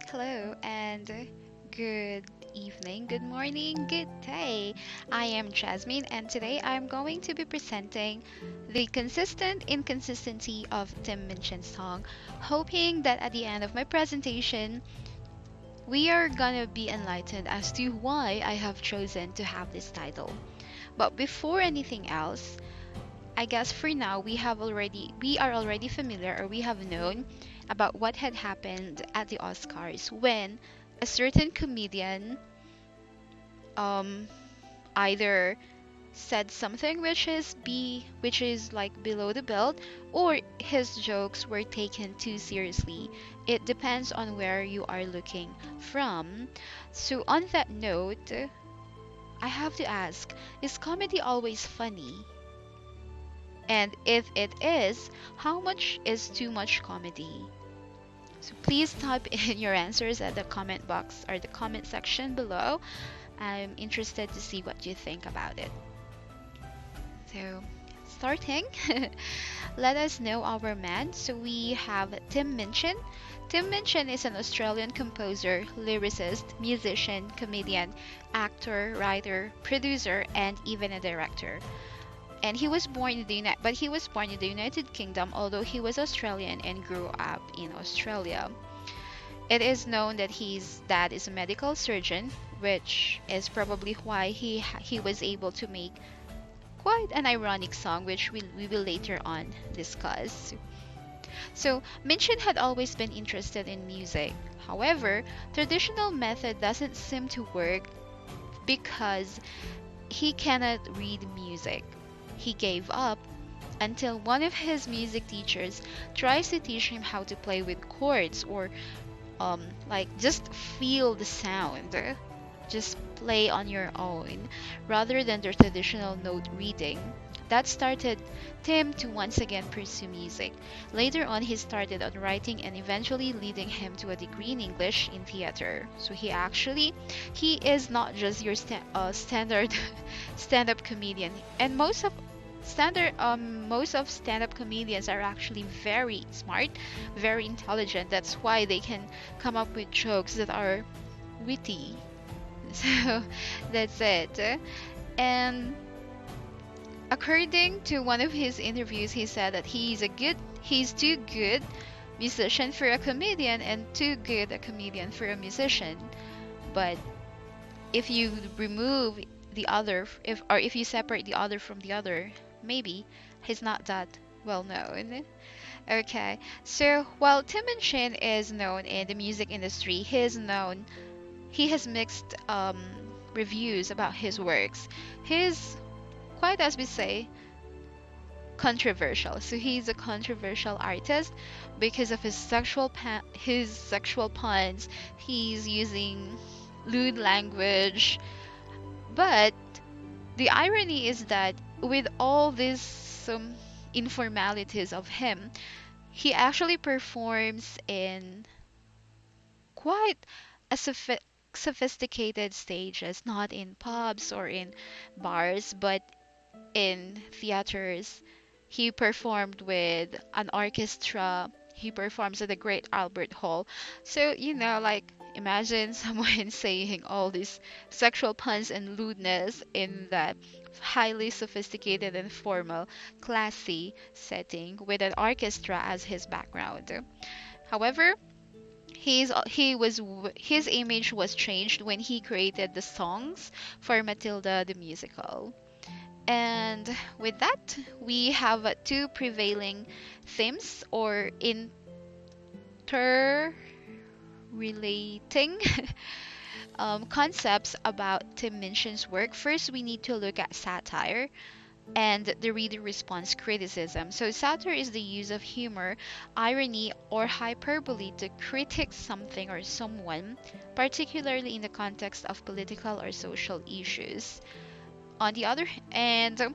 Hello and good evening, good morning, good day. I am Jasmine, and today I'm going to be presenting the consistent inconsistency of Tim Minchin's song, hoping that at the end of my presentation, we are gonna be enlightened as to why I have chosen to have this title. But before anything else, I guess for now we are already familiar, or we have known about what had happened at the Oscars when a certain comedian um either said something which is like below the belt, or his jokes were taken too seriously. It depends on where you are looking from. So on that note, I have to ask, is comedy always funny? And if it is, how much is too much comedy? So please type in your answers at the comment box or the comment section below. I'm interested to see what you think about it. So, starting, let us know our man. So we have Tim Minchin. Tim Minchin is an Australian composer, lyricist, musician, comedian, actor, writer, producer, and even a director. And he was born in the United Kingdom, although he was Australian and grew up in Australia. It is known that his dad is a medical surgeon, which is probably why he was able to make quite an ironic song, which we will later on discuss. So Minchin had always been interested in music. However, traditional method doesn't seem to work because he cannot read music. He gave up until one of his music teachers tries to teach him how to play with chords, or like just feel the sound. Just play on your own rather than the traditional note reading. That started Tim to once again pursue music. Later on, he started on writing, and eventually leading him to a degree in English in theater. So he is not just your standard stand-up comedian. And most of stand-up comedians are actually very smart, very intelligent. That's why they can come up with jokes that are witty. So that's it. And according to one of his interviews, he said that he's too good musician for a comedian and too good a comedian for a musician. But if you remove the other, if you separate the other from the other, maybe he's not that well known. Okay, so while Tim Minchin is known in the music industry, he has mixed reviews about his works. He's quite, as we say, controversial. So he's a controversial artist because of his sexual puns. He's using lewd language. But the irony is that with all these informalities of him, he actually performs in quite a sophisticated stages, not in pubs or in bars, but in theaters. He performed with an orchestra. He performs at the Great Albert Hall. So, like, imagine someone saying all these sexual puns and lewdness in that highly sophisticated and formal, classy setting with an orchestra as his background. However, his image was changed when he created the songs for Matilda the musical. And with that, we have two prevailing themes or interrelating concepts about Tim Minchin's work. First, we need to look at satire and the reader response criticism. So, satire is the use of humor, irony, or hyperbole to critique something or someone, particularly in the context of political or social issues. On the other hand,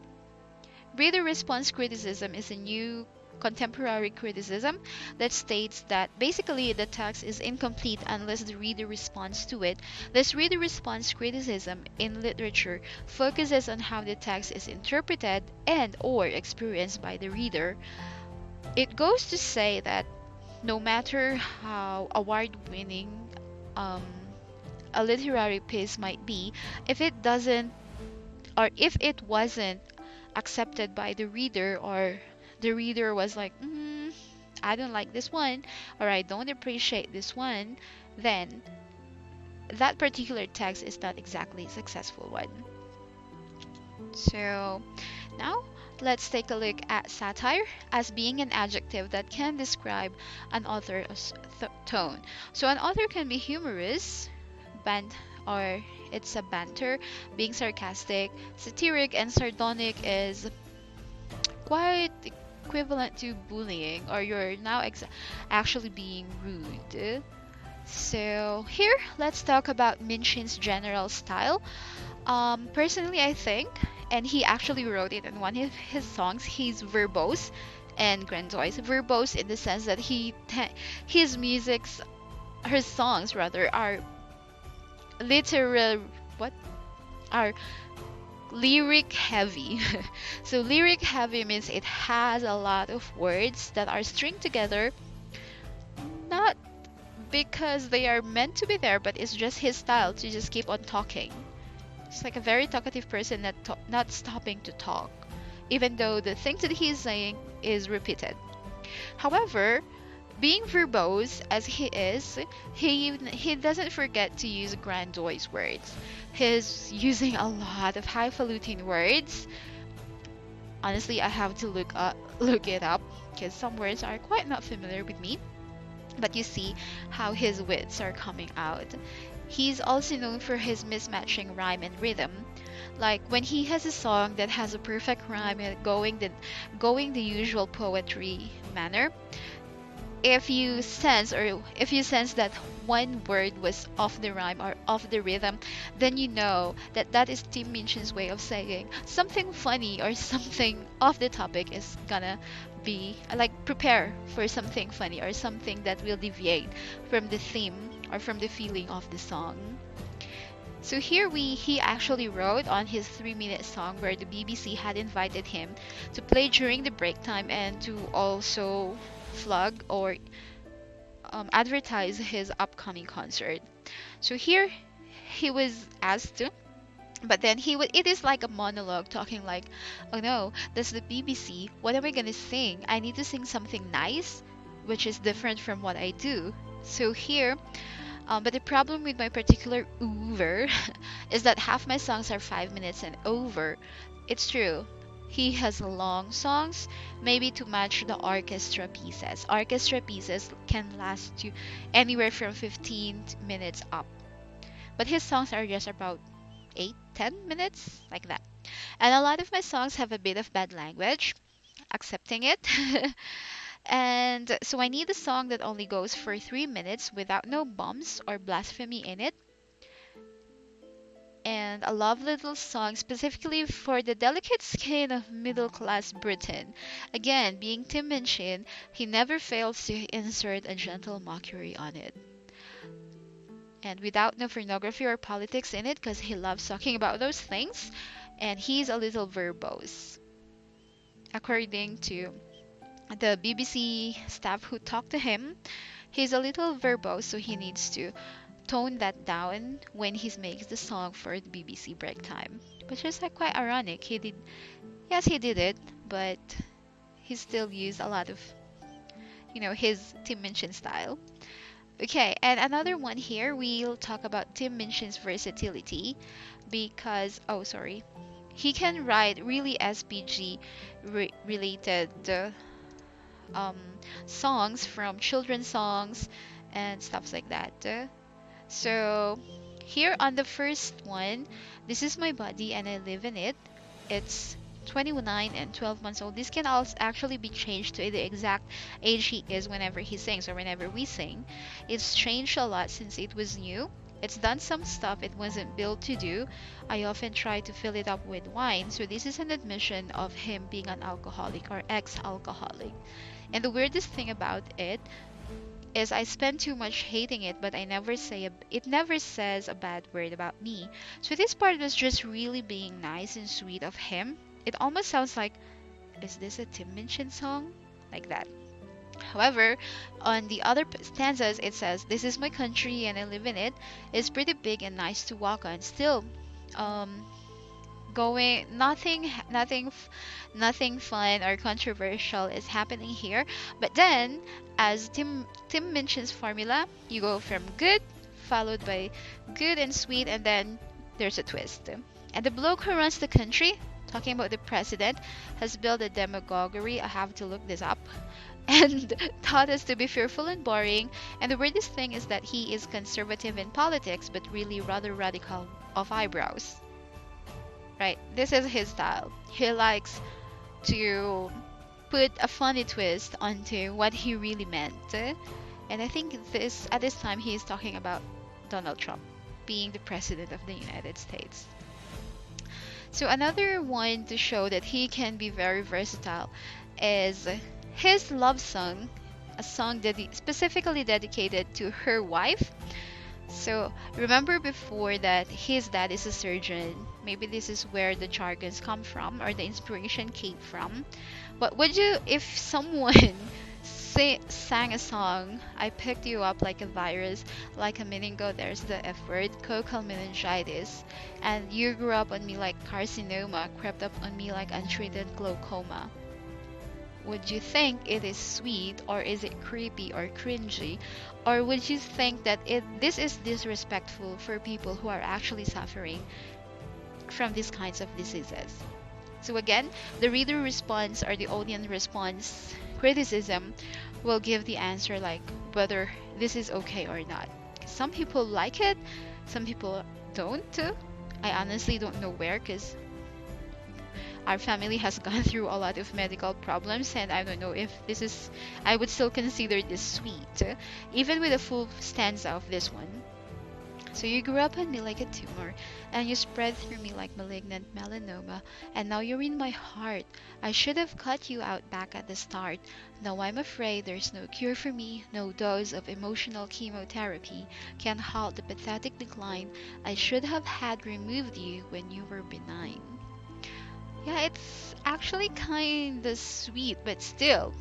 reader response criticism is a new contemporary criticism that states that basically the text is incomplete unless the reader responds to it. This reader response criticism in literature focuses on how the text is interpreted and or experienced by the reader. It goes to say that no matter how award-winning um, a literary piece might be if it doesn't, or if it wasn't accepted by the reader, or the reader was like, I don't like this one, or I don't appreciate this one, then that particular text is not exactly a successful one. So now let's take a look at satire as being an adjective that can describe an author's tone. So an author can be humorous, band, or it's a banter, being sarcastic, satiric, and sardonic is quite equivalent to bullying, or you're now actually being rude. So here, let's talk about Minchin's general style. Personally, I think, and he actually wrote it in one of his songs, he's verbose and grandiose. Verbose in the sense that his his songs rather, are literal, what? Are lyric heavy. So lyric heavy means it has a lot of words that are stringed together, not because they are meant to be there, but it's just his style to just keep on talking. It's like a very talkative person not stopping to talk, even though the things that he's saying is repeated. However, being verbose as he is, he doesn't forget to use grandiose words. He's using a lot of highfalutin words. Honestly, I have to look it up because some words are quite not familiar with me. But you see how his wits are coming out. He's also known for his mismatching rhyme and rhythm. Like when he has a song that has a perfect rhyme and going the usual poetry manner, if you sense that one word was off the rhyme or off the rhythm, then you know that that is Tim Minchin's way of saying something funny or something off the topic is gonna be like, prepare for something funny or something that will deviate from the theme or from the feeling of the song. So here he actually wrote on his 3-minute song where the BBC had invited him to play during the break time and to also flog or advertise his upcoming concert. So here he was asked to, but then it is like a monologue talking like, oh no, that's the BBC. What am I gonna sing? I need to sing something nice, which is different from what I do. So here, but the problem with my particular over is that half my songs are 5 minutes and over. It's true. He has long songs, maybe to match the orchestra pieces. Orchestra pieces can last you anywhere from 15 minutes up. But his songs are just about 8-10 minutes, like that. And a lot of my songs have a bit of bad language, accepting it. And so I need a song that only goes for 3 minutes without no bombs or blasphemy in it. And a love little song specifically for the delicate skin of middle class Britain. Again, being Tim Minchin, he never fails to insert a gentle mockery on it. And without no pornography or politics in it, because he loves talking about those things. And he's a little verbose. According to the BBC staff who talked to him, he's a little verbose, so he needs to tone that down when he makes the song for the BBC break time. Which is like quite ironic. He did it, but he still used a lot of, his Tim Minchin style. Okay, and another one here, we'll talk about Tim Minchin's versatility because, oh, sorry, he can write really SPG related um, songs, from children's songs and stuff like that. So here on the first one, this is my body and I live in it. It's 29 and 12 months old. This can also actually be changed to the exact age he is whenever he sings or whenever we sing. It's changed a lot since it was new. It's done some stuff it wasn't built to do. I often try to fill it up with wine. So this is an admission of him being an alcoholic or ex-alcoholic. And the weirdest thing about it is I spend too much hating it, but it never says a bad word about me. So this part was just really being nice and sweet of him. It almost sounds like, is this a Tim Minchin song? Like that. However, on the other stanzas, it says, "This is my country and I live in it. It's pretty big and nice to walk on." Still, um, going nothing fun or controversial is happening here. But then, as Tim Minchin's formula, you go from good followed by good and sweet, and then there's a twist. And the bloke who runs the country, talking about the president, has built a demagoguery. I have to look this up. And taught us to be fearful and boring. And the weirdest thing is that he is conservative in politics, but really rather radical of eyebrows. Right? This is his style. He likes to put a funny twist onto what he really meant. And I think this at this time he is talking about Donald Trump being the president of the United States. So another one to show that he can be very versatile is his love song, a song specifically dedicated to her wife. So remember before that his dad is a surgeon. Maybe this is where the jargons come from or the inspiration came from. But would you, if someone sang a song, "I picked you up like a virus, like a meningo," there's the F word, "cocal meningitis, and you grew up on me like carcinoma, crept up on me like untreated glaucoma." Would you think it is sweet, or is it creepy or cringy? Or would you think that this is disrespectful for people who are actually suffering from these kinds of diseases? So again, the reader response or the audience response criticism will give the answer like whether this is okay or not. Some people like it, some people don't. I honestly don't know where, because our family has gone through a lot of medical problems, and I don't know if I would still consider this sweet, even with a full stanza of this one. "So you grew up on me like a tumor, and you spread through me like malignant melanoma, and now you're in my heart. I should have cut you out back at the start. Now I'm afraid there's no cure for me, no dose of emotional chemotherapy can halt the pathetic decline. I should have had removed you when you were benign." Yeah, it's actually kinda sweet, but still,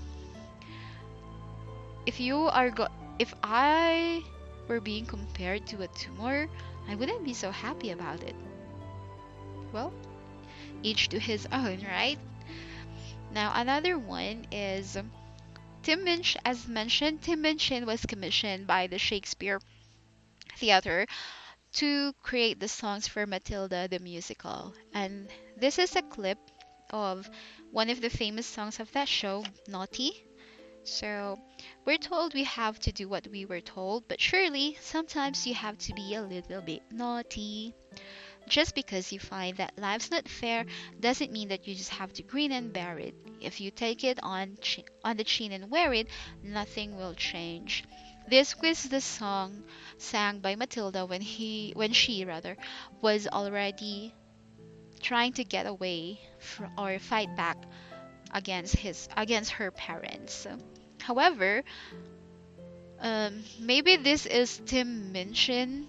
if I were being compared to a tumor, I wouldn't be so happy about it. Well, each to his own, right? Now, another one is Tim Minchin. As mentioned, Tim Minchin was commissioned by the Shakespeare Theatre to create the songs for Matilda the musical. And this is a clip of one of the famous songs of that show, Naughty. So, we're told we have to do what we were told, but surely sometimes you have to be a little bit naughty. Just because you find that life's not fair doesn't mean that you just have to grin and bear it. If you take it on the chin and wear it, nothing will change. This was the song sang by Matilda when she rather was already trying to get away or fight back against her parents. However, maybe this is Tim Minchin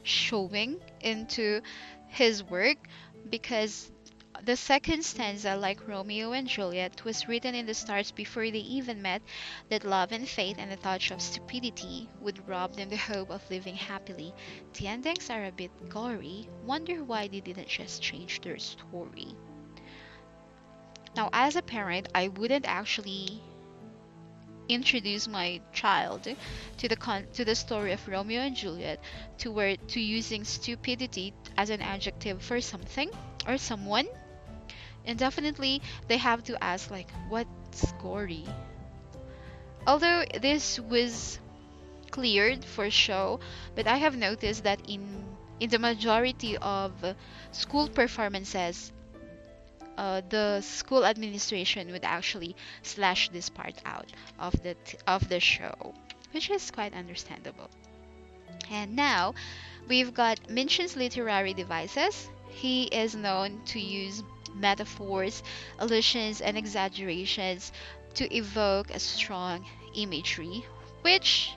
showing into his work, because the second stanza, like Romeo and Juliet, was written in the stars before they even met, that love and fate and a touch of stupidity would rob them the hope of living happily. The endings are a bit gory. Wonder why they didn't just change their story. Now, as a parent, I wouldn't actually introduce my child to the story of Romeo and Juliet, to using stupidity as an adjective for something or someone. And definitely they have to ask like, what's gory? Although this was cleared for show, but I have noticed that in the majority of school performances, the school administration would actually slash this part out of the show, which is quite understandable. And now we've got Minchin's literary devices. He is known to use metaphors, allusions, and exaggerations to evoke a strong imagery, which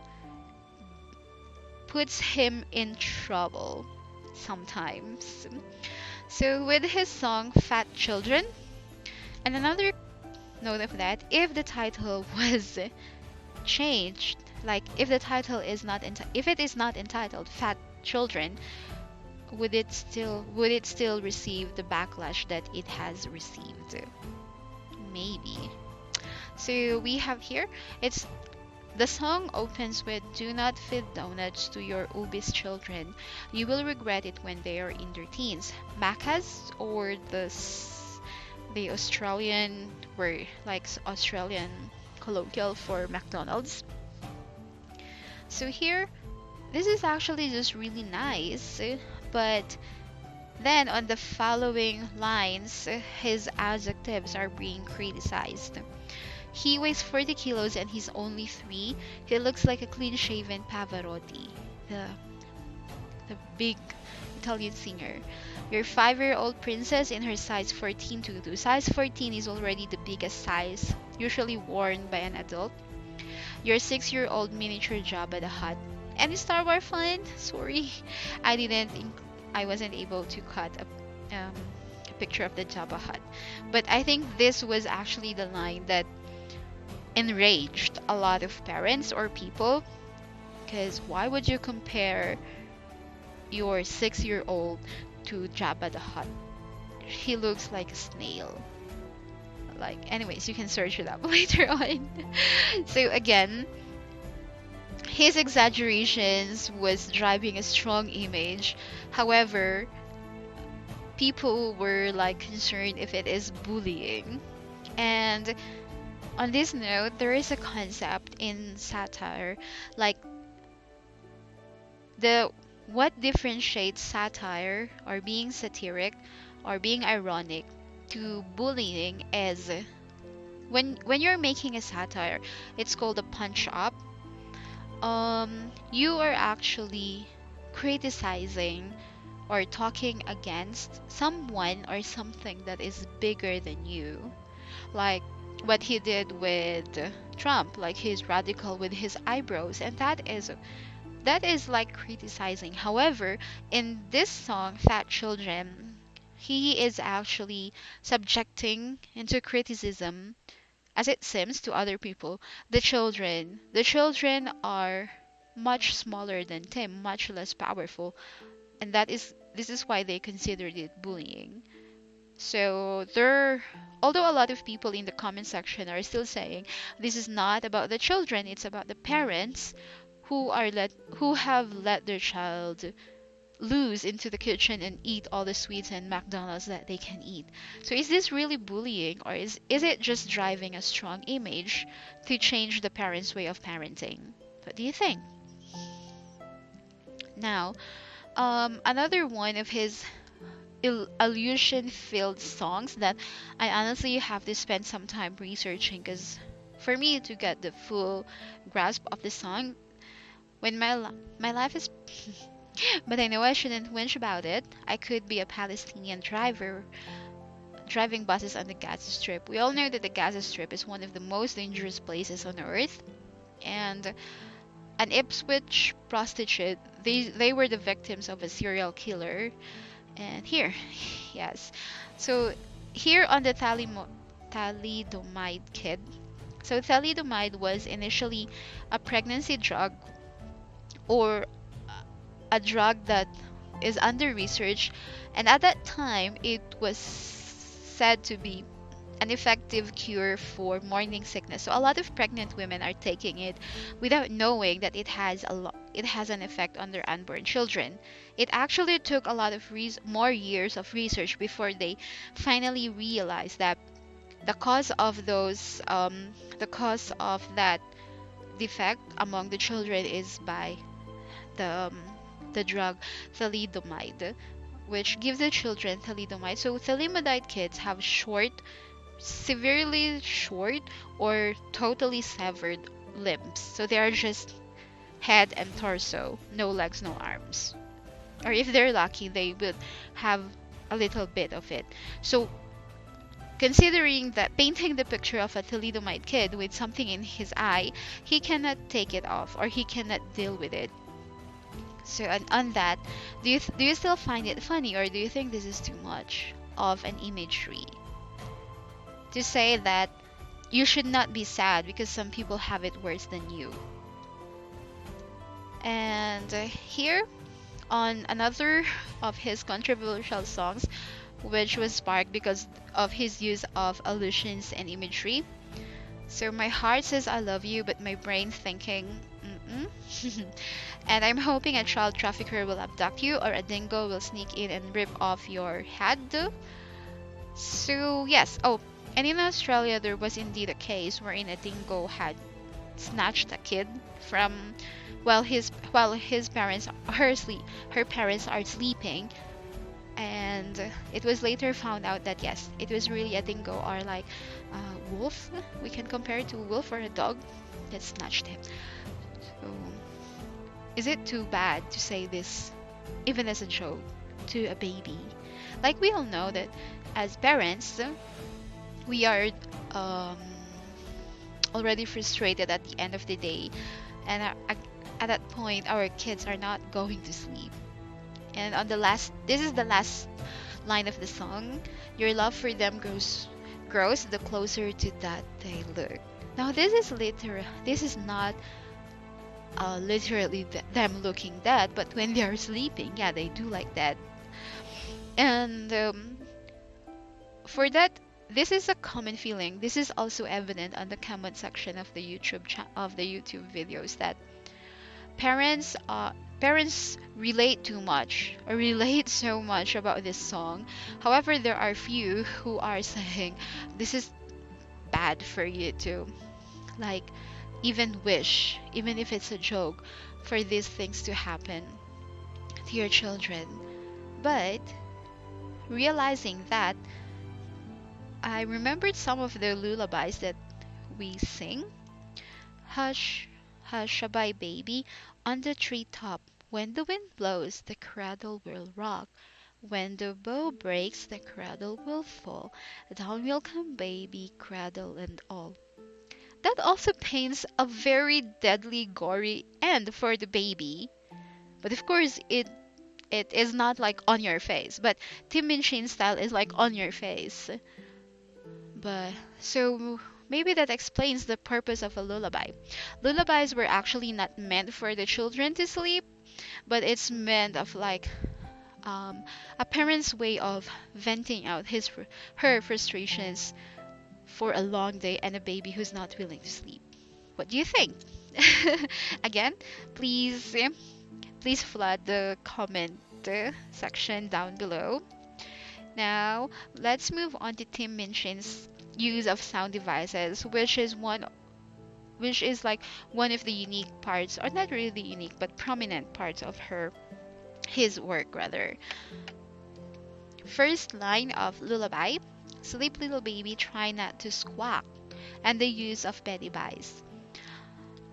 puts him in trouble sometimes. So with his song Fat Children, and another note of that. If the title was changed, like if the title is not if it is not entitled Fat Children, would it still receive the backlash that it has received? Maybe. So we have here, it's the song opens with "Do not feed donuts to your obese children. You will regret it when they are in their teens." Macas, or the Australian word, like Australian colloquial for McDonald's. So here, this is actually just really nice, but then on the following lines, his adjectives are being criticized. He weighs 40 kilos and he's only 3. He looks like a clean-shaven Pavarotti, the, the big Italian singer. Your 5-year-old princess in her size 14 tutu. Size 14 is already the biggest size, usually worn by an adult. Your 6-year-old miniature Jabba the Hutt. Any Star Wars fan? Sorry, I didn't. I wasn't able to cut a picture of the Jabba Hutt. But I think this was actually the line that enraged a lot of parents or people, because why would you compare your 6-year-old to Jabba the Hutt? He looks like a snail. Like, anyways, you can search it up later on. So again, his exaggerations was driving a strong image. However, people were like concerned if it is bullying. And on this note, there is a concept in satire, like the what differentiates satire or being satiric or being ironic to bullying is when you're making a satire, it's called a punch up. You are actually criticizing or talking against someone or something that is bigger than you, like what he did with Trump, like he's radical with his eyebrows, and that is like criticizing. However, in this song, Fat Children, he is actually subjecting into criticism, as it seems to other people, the children. The children are much smaller than Tim, much less powerful, and this is why they considered it bullying. So there, although a lot of people in the comment section are still saying this is not about the children, it's about the parents who have let their child loose into the kitchen and eat all the sweets and McDonald's that they can eat. So is this really bullying, or is it just driving a strong image to change the parents' way of parenting? What do you think? Now, another one of his illusion-filled songs that I honestly have to spend some time researching, because for me to get the full grasp of the song, when my life is but I know I shouldn't whinge about it. I could be a Palestinian driver driving buses on the Gaza Strip. We all know that the Gaza Strip is one of the most dangerous places on earth, and an Ipswich prostitute, they were the victims of a serial killer. And here, yes. So here on the thalidomide kid. So thalidomide was initially a pregnancy drug, or a drug that is under research, and at that time it was said to be an effective cure for morning sickness. So a lot of pregnant women are taking it without knowing that it has an effect on their unborn children. It actually took a lot of more years of research before they finally realized that the cause of that defect among the children is by the um, the drug thalidomide, which gives the children thalidomide. So thalidomide kids have severely short, or totally severed limbs. So they are just head and torso, no legs, no arms. Or if they're lucky, they will have a little bit of it. So considering that, painting the picture of a thalidomide kid with something in his eye, he cannot take it off, or he cannot deal with it. So on that, do you still find it funny, or do you think this is too much of an imagery to say that you should not be sad because some people have it worse than you. And here on another of his controversial songs, which was sparked because of his use of allusions and imagery. So my heart says I love you, but my brain thinking, mm-mm. And I'm hoping a child trafficker will abduct you or a dingo will sneak in and rip off your head. So yes, oh, and in Australia there was indeed a case wherein a dingo had snatched a kid from while his parents her parents are sleeping, and it was later found out that yes, it was really a dingo or like a wolf. We can compare it to a wolf or a dog that snatched him. So, is it too bad to say this, even as a joke, to a baby? Like we all know that as parents, we are um, already frustrated at the end of the day, and at that point, our kids are not going to sleep. And on the last, this is the last line of the song. Your love for them grows the closer to that they look. Now this is literal. This is not literally them looking dead, but when they are sleeping, yeah, they do like that. And for that, this is a common feeling. This is also evident on the comment section of the YouTube videos that parents relate too much or relate so much about this song. However, there are few who are saying this is bad for you to like even wish, even if it's a joke, for these things to happen to your children. But realizing that, I remembered some of the lullabies that we sing. Hush, hush-a-bye, baby, on the treetop. When the wind blows, the cradle will rock. When the bow breaks, the cradle will fall. Down will come baby, cradle and all. That also paints a very deadly, gory end for the baby. But of course, it is not like on your face. But Tim Minchin style is like on your face. But so maybe that explains the purpose of a lullaby. Lullabies were actually not meant for the children to sleep, but it's meant of like a parent's way of venting out her frustrations for a long day and a baby who's not willing to sleep. What do you think? Again, please flood the comment section down below. Now, let's move on to Tim Minchin's use of sound devices, which is like one of the unique parts, or not really unique, but prominent parts of his work rather. First line of Lullaby, sleep little baby, try not to squawk, and the use of Betty Bice.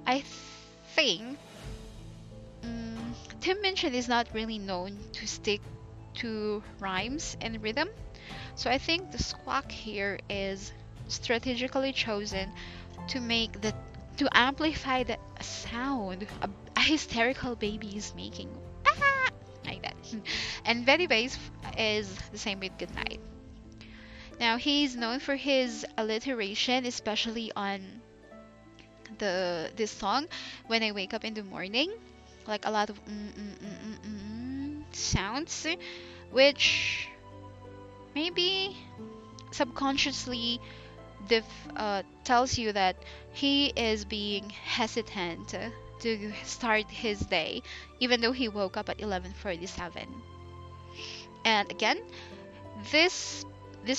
I think Tim Minchin is not really known to stick to rhymes and rhythm, so I think the squawk here is strategically chosen to amplify the sound a hysterical baby is making. Ah! Like that. And Betty Bass is the same with Goodnight. Now he's known for his alliteration, especially on this song, When I Wake Up in the Morning, like a lot of sounds, which maybe subconsciously tells you that he is being hesitant to start his day, even though he woke up at 11:47. And again, this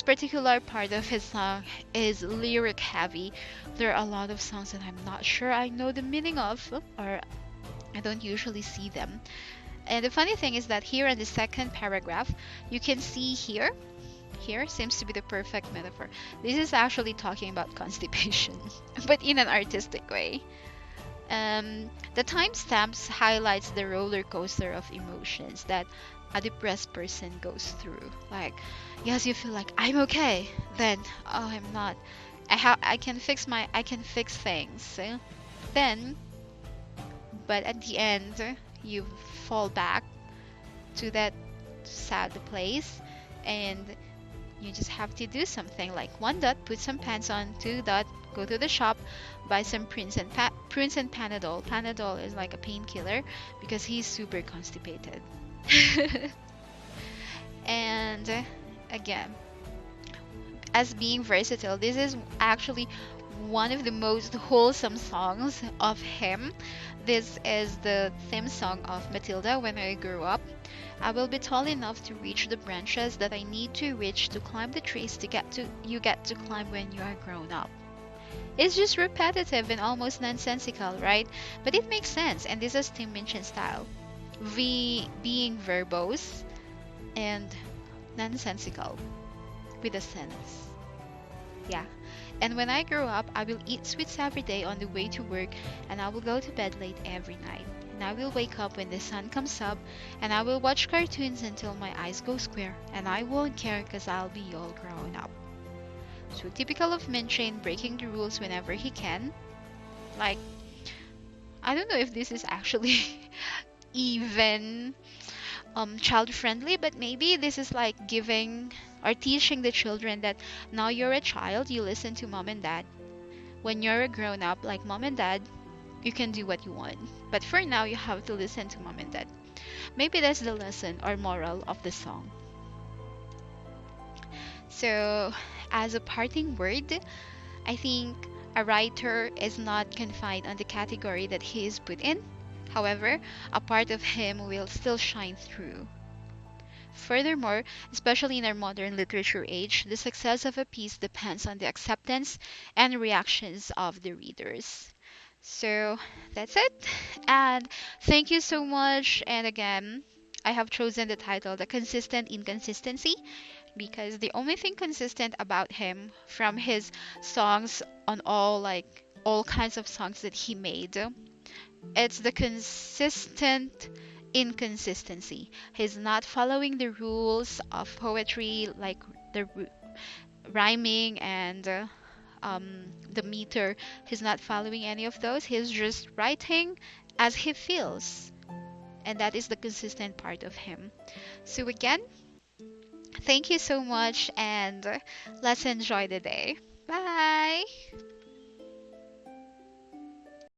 particular part of his song is lyric heavy. There are a lot of songs that I'm not sure I know the meaning of, or I don't usually see them. And the funny thing is that here in the second paragraph, you can see here seems to be the perfect metaphor. This is actually talking about constipation, but in an artistic way. The timestamps highlights the roller coaster of emotions that a depressed person goes through. Like, yes, you feel like I'm okay, then oh, I'm not. I can fix things. Then, but at the end, you fall back to that sad place, and you just have to do something like 1 dot, put some pants on, 2 dot, go to the shop, buy some prunes and Panadol. Panadol is like a painkiller because he's super constipated. And again, as being versatile, this is actually one of the most wholesome songs of him. This is the theme song of Matilda when I grew up. I will be tall enough to reach the branches that I need to reach to climb the trees to get to you get to climb when you are grown up. It's just repetitive and almost nonsensical, right? But it makes sense, and this is Tim Minchin style. Being verbose and nonsensical with a sense. Yeah. And when I grow up, I will eat sweets every day on the way to work, and I will go to bed late every night. And I will wake up when the sun comes up, and I will watch cartoons until my eyes go square, and I won't care because I'll be all grown up. So typical of Minchin breaking the rules whenever he can. Like, I don't know if this is actually even child friendly, but maybe this is like giving or teaching the children that now you're a child, you listen to mom and dad. When you're a grown up like mom and dad, you can do what you want. But for now, you have to listen to mom and dad. Maybe that's the lesson or moral of the song. So, as a parting word, I think a writer is not confined on the category that he is put in. However, a part of him will still shine through. Furthermore, especially in our modern literature age, the success of a piece depends on the acceptance and reactions of the readers. So that's it. And thank you so much. And again, I have chosen the title The Consistent Inconsistency because the only thing consistent about him from his songs on all kinds of songs that he made, it's the consistent inconsistency. He's not following the rules of poetry like the rhyming and the meter. He's not following any of those. He's just writing as he feels. And that is the consistent part of him. So, again, thank you so much and let's enjoy the day. Bye!